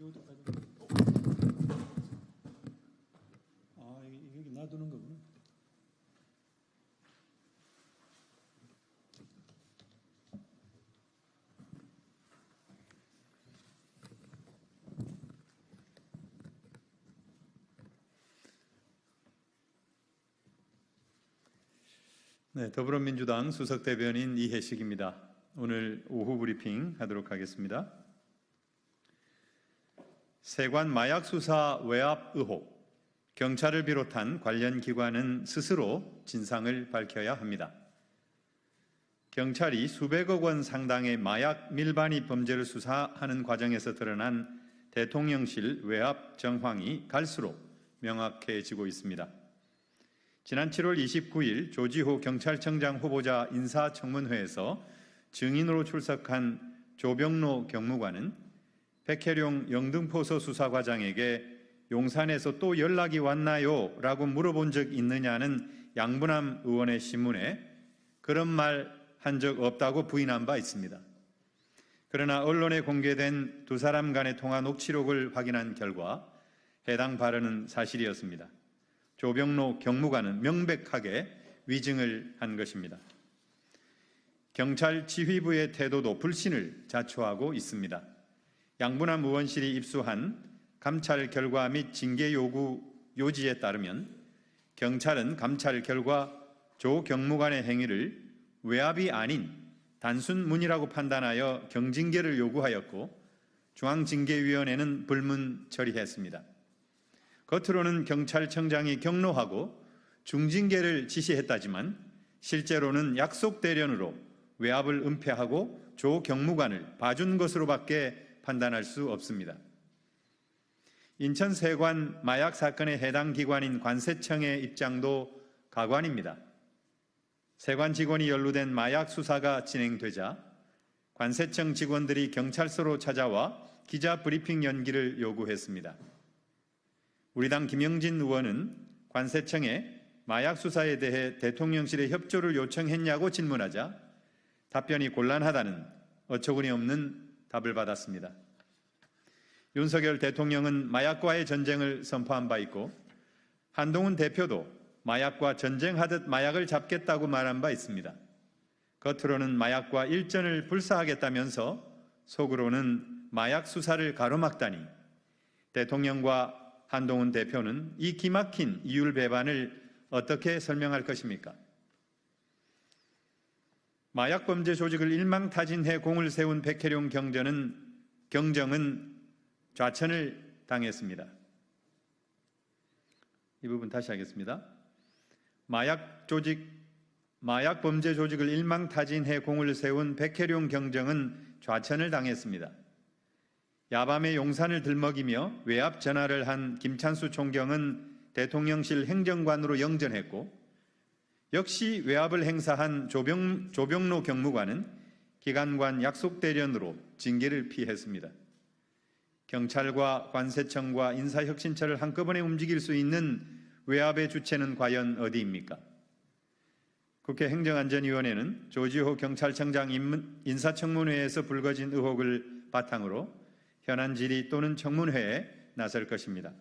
여기도 여기 놔두는 거구나. 네, 더불어민주당 수석대변인 이해식입니다. 오늘 오후 브리핑 하도록 하겠습니다. 세관 마약 수사 외압 의혹, 경찰을 비롯한 관련 기관은 스스로 진상을 밝혀야 합니다. 경찰이 수백억 원 상당의 마약 밀반입 범죄를 수사하는 과정에서 드러난 대통령실 외압 정황이 갈수록 명확해지고 있습니다. 지난 7월 29일 조지호 경찰청장 후보자 인사청문회에서 증인으로 출석한 조병로 경무관은 백혜룡 영등포소 수사과장에게 용산에서 또 연락이 왔나요? 라고 물어본 적 있느냐는 양부남 의원의 신문에 그런 말 한 적 없다고 부인한 바 있습니다. 그러나 언론에 공개된 두 사람 간의 통화 녹취록을 확인한 결과 해당 발언은 사실이었습니다. 조병로 경무관은 명백하게 위증을 한 것입니다. 경찰 지휘부의 태도도 불신을 자초하고 있습니다. 양부남 의원실이 입수한 감찰 결과 및 징계 요구 요지에 따르면 경찰은 감찰 결과 조 경무관의 행위를 외압이 아닌 단순 문의라고 판단하여 경징계를 요구하였고 중앙징계위원회는 불문 처리했습니다. 겉으로는 경찰청장이 경로하고 중징계를 지시했다지만 실제로는 약속 대련으로 외압을 은폐하고 조 경무관을 봐준 것으로밖에 판단할 수 없습니다. 인천 세관 마약 사건의 해당 기관인 관세청의 입장도 가관입니다. 세관 직원이 연루된 마약 수사가 진행되자 관세청 직원들이 경찰서로 찾아와 기자 브리핑 연기를 요구했습니다. 우리 당 김영진 의원은 관세청에 마약 수사에 대해 대통령실에 협조를 요청했냐고 질문하자 답변이 곤란하다는 어처구니 없는 답을 받았습니다. 윤석열 대통령은 마약과의 전쟁을 선포한 바 있고 한동훈 대표도 마약과 전쟁하듯 마약을 잡겠다고 말한 바 있습니다. 겉으로는 마약과 일전을 불사하겠다면서 속으로는 마약 수사를 가로막다니 대통령과 한동훈 대표는 이 기막힌 이율배반을 어떻게 설명할 것입니까? 마약 범죄 조직을 일망타진해 공을 세운 백혜룡 경정은 좌천을 당했습니다. 이 부분 다시 하겠습니다. 마약 범죄 조직을 일망타진해 공을 세운 백혜룡 경정은 좌천을 당했습니다. 야밤에 용산을 들먹이며 외압 전화를 한 김찬수 총경은 대통령실 행정관으로 영전했고 역시 외압을 행사한 조병로 경무관은 기관관 약속 대련으로 징계를 피했습니다. 경찰과 관세청과 인사혁신처를 한꺼번에 움직일 수 있는 외압의 주체는 과연 어디입니까? 국회 행정안전위원회는 조지호 경찰청장 인사청문회에서 불거진 의혹을 바탕으로 현안 질의 또는 청문회에 나설 것입니다.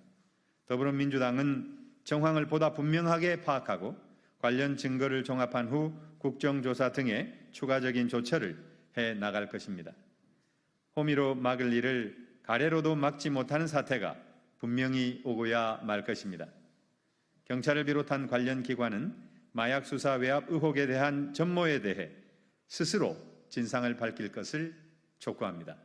더불어민주당은 정황을 보다 분명하게 파악하고 관련 증거를 종합한 후 국정조사 등의 추가적인 조처를 해 나갈 것입니다. 호미로 막을 일을 가래로도 막지 못하는 사태가 분명히 오고야 말 것입니다. 경찰을 비롯한 관련 기관은 마약 수사 외압 의혹에 대한 전모에 대해 스스로 진상을 밝힐 것을 촉구합니다.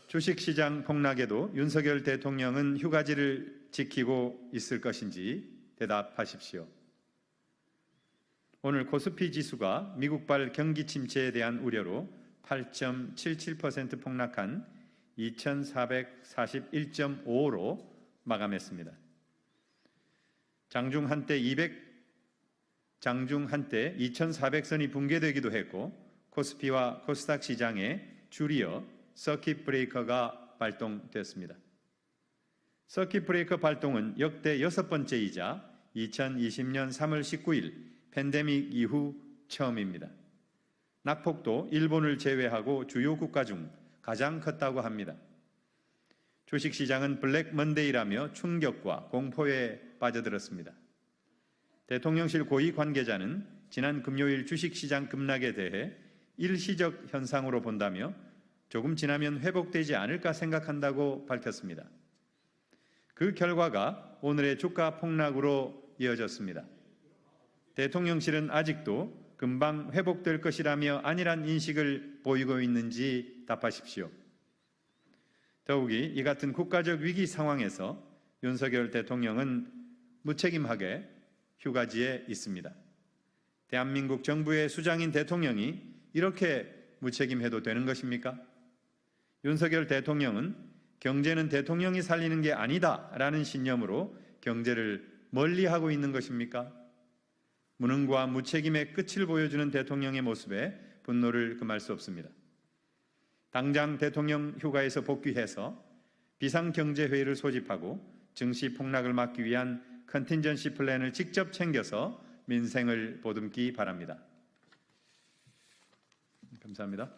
주식시장 폭락에도 윤석열 대통령은 휴가지를 지키고 있을 것인지 대답하십시오. 오늘 코스피 지수가 미국발 경기 침체에 대한 우려로 8.77% 폭락한 2441.5로 마감했습니다. 장중 한때 2400선이 붕괴되기도 했고 코스피와 코스닥 시장에 줄이어 서킷 브레이커가 발동됐습니다. 서킷 브레이커 발동은 역대 낙폭도 일본을 제외하고 주요 국가 중 가장 컸다고 합니다. 주식시장은 블랙 먼데이라며 충격과 공포에 빠져들었습니다. 대통령실 고위 관계자는 지난 금요일 주식시장 급락에 대해 일시적 현상으로 본다며 조금 지나면 회복되지 않을까 생각한다고 밝혔습니다. 그 결과가 오늘의 주가 폭락으로 이어졌습니다. 대통령실은 아직도 금방 회복될 것이라며 안일한 인식을 보이고 있는지 답하십시오. 더욱이 이 같은 국가적 위기 상황에서 윤석열 대통령은 무책임하게 휴가지에 있습니다. 대한민국 정부의 수장인 대통령이 이렇게 무책임해도 되는 것입니까? 윤석열 대통령은 경제는 대통령이 살리는 게 아니다라는 신념으로 경제를 멀리하고 있는 것입니까? 무능과 무책임의 끝을 보여주는 대통령의 모습에 분노를 금할 수 없습니다. 당장 대통령 휴가에서 복귀해서 비상경제회의를 소집하고 증시 폭락을 막기 위한 컨틴전시 플랜을 직접 챙겨서 민생을 보듬기 바랍니다. 감사합니다.